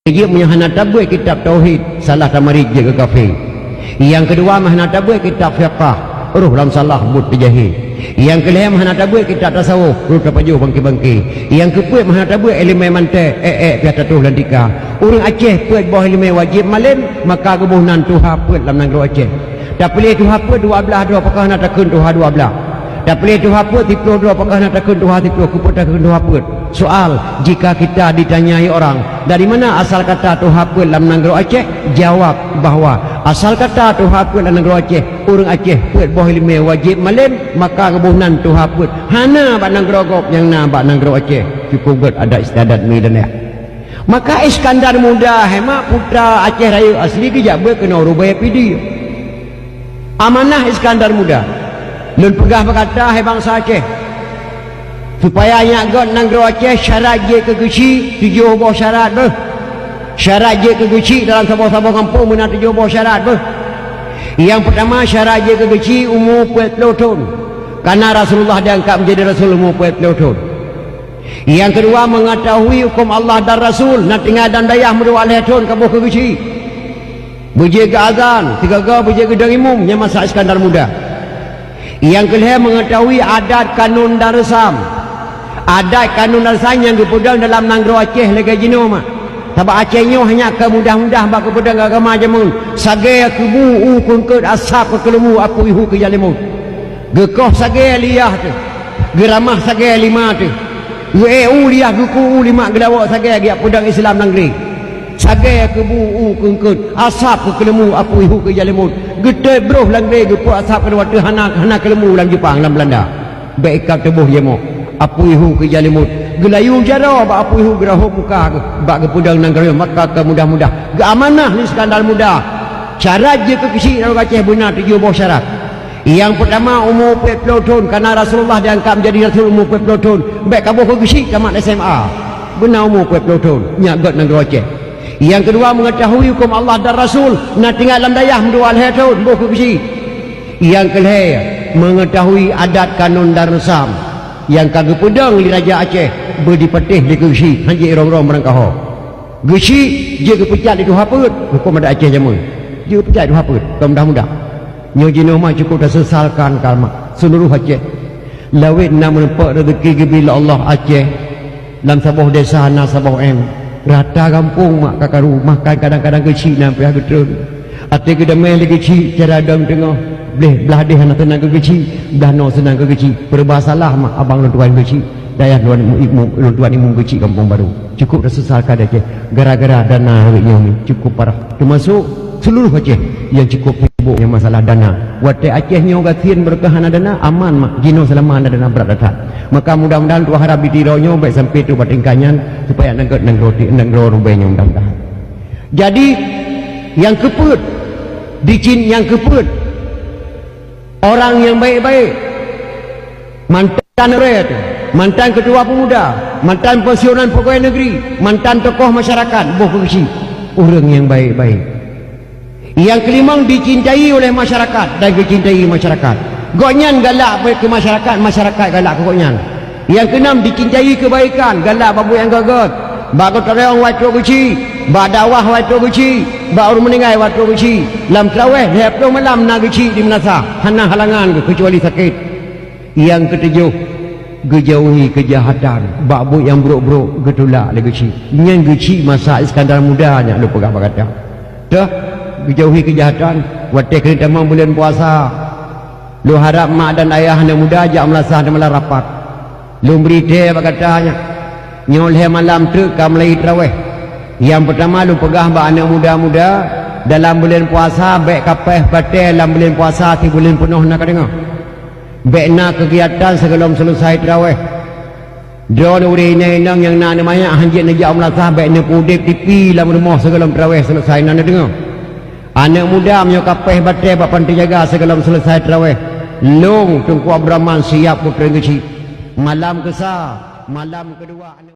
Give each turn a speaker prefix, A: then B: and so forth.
A: Dia punya hana tabui kitab tauhid salah tamari je ke kafir. Yang kedua hana tabui kitab fiqh ruh lam salah but jahil. Yang kelima hana tabui kitab tasawuf ruh tapaju bangki-bangki. Yang keempat hana tabui ilmu mantai pihak tuh dan tika. Orang Aceh puat bawah ilmu wajib malam maka kebunan tuha puat dalam negeri Aceh. Tak pilih tuha puat 12 apakah nak takun tuha 12. Tak pilih tuha puat 32 apakah nak takun tuha 30 kuput takun tuha puat. Soal, jika kita ditanyai orang dari mana asal kata tuha puat dalam negeri Aceh, jawab bahawa asal kata tuha puat dalam negeri Aceh, orang Aceh puat bawah ilmu wajib malam maka kebunan tuha puat. Hana bak negeri Gop yang na bak negeri Aceh cukup buat ada istiadat milenial. Maka Iskandar Muda hemat putra Aceh Raya asli kejap berkena rubaya pidi. Amanah Iskandar Muda lun pegah berkata hai bangsa Aceh supaya nyagot negeri Aceh syarat je ke geci 7 buah syarat ber. Syarat je ke geci dalam sebuah kampung benar 7 buah syarat ber. Yang pertama syarat je ke geci umur 40 tahun. Karena Rasulullah diangkat menjadi Rasul umur 40 tahun. Yang kedua mengetahui hukum Allah dan Rasul nak tinggal dan dayah merdua tahun kabuh ke geci. Berjaga azan, 3 berjaga darimum yang masa Iskandar Muda. Yang kelima mengetahui adat kanun dan resam. Adat kanun dan resam yang dipedang dalam negeri Aceh lega jino mak. Sebab Aceh nyo hanya ke mudah-mudah bak kepedang agama jamun. Sagai kebu kungkut asap ke kelemu aku ihu ke jalimun. Gekoh sagai liyah tu. Geramah sagai 5 tu. Weu liyah guku 5 gelawak sagai dia pedang Islam negeri. Sagai kebu kungkut asap ke kelemu aku ihu ke jalimun. Gede broh langre gepu asap ke waktu hana kelemu lang Jepang lang Belanda. Baik kau tebuh jemo. Apu ihu ke jalimut. Gelayu jara ba apu ihu geraho muka ba ke pedang negeri maka ke mudah-mudah. Ge amanah ni Iskandar Muda. Syarat je ke kecil orang Aceh benar 7 buah syarat. Yang pertama umur 40 tahun karena Rasulullah diangkat menjadi Rasul umur 40 tahun. Baik kabuh ke kecil tamat SMA. Benar umur 40 tahun nyagot negeri Aceh. Yang kedua mengetahui hukum Allah dan Rasul nak tinggal dalam dayah merdua tahun buh ke kecil. Yang ketiga mengetahui adat kanun dan resam yang kagak pedang di Raja Aceh berdipetih di Gesi hanji orang-orang merangkah Gesi dia kepecat di Tuhaput hukum ada Aceh jamun dia kepecat di Tuhaput kau mudah-mudah nyojino mah cukup dah sesalkan kalma seluruh Aceh lawit nak menempat rezeki bila Allah Aceh dalam sebuah desa na sebuah rata kampung mak kakak rumah kadang-kadang Gesi nampai getrun ati kedamai lagi Gesi cara dang tengah boleh belah dia nak tenang ke kecil belah no senang ke kecil perbasalah mak abang tuan kecil dayah tuan imum kecil kampung baru cukup dah sesalkan Aceh gara-gara dana harinya ni cukup parah termasuk seluruh Aceh yang cukup sibuk yang masalah dana watai Acehnya gatin berkahana dana aman mak jino selama anda dana berat datang maka mudah-mudahan tu harap ditironya baik sampai tu batingkanyan supaya nanggut nangroti nanggro rubenya mudah-mudahan. Jadi yang keput dicin yang keput orang yang baik-baik mantan rakyat, mantan ketua pemuda, mantan pensiunan pegawai negeri, mantan tokoh masyarakat buh kecil orang yang baik-baik. Yang kelima dicintai oleh masyarakat dan dicintai masyarakat. Gonyan galak ke masyarakat, masyarakat galak ke gonyan. Yang keenam dicintai kebaikan, galak babu yang gagal. Bak terang waktu kecil, bak dakwah waktu kecil, bak orang meninggal waktu kecil. Lam terawih heplo malam nak kecil di menasa, hana halangan kecuali sakit. Yang ketujuh, gejauhi kejahatan, bak bu yang buruk-buruk getulak lagi kecil. Yang kecil masa Iskandar Muda nya lu pegah kata. Dah gejauhi kejahatan, waktu kena tamam bulan puasa. Lu harap mak dan ayah anak muda ajak melasa dan malah rapat. Lu beri dia katanya. Nyoleh malam tu kau mulai terawih. Yang pertama lu pegah bak anak muda-muda dalam bulan puasa baik kapeh batal dalam bulan puasa ti bulan penuh nak dengar. Baik nak kegiatan sebelum selesai terawih. Drone uri nang yang nak namanya hanjit najak melasa baik nak pudip TV dalam rumah sebelum terawih selesai nak dengar. Anak muda punya kapeh batal bak pantai jaga sebelum selesai terawih. Long Tungku Abraman siap putra kecil. Malam kesal, malam kedua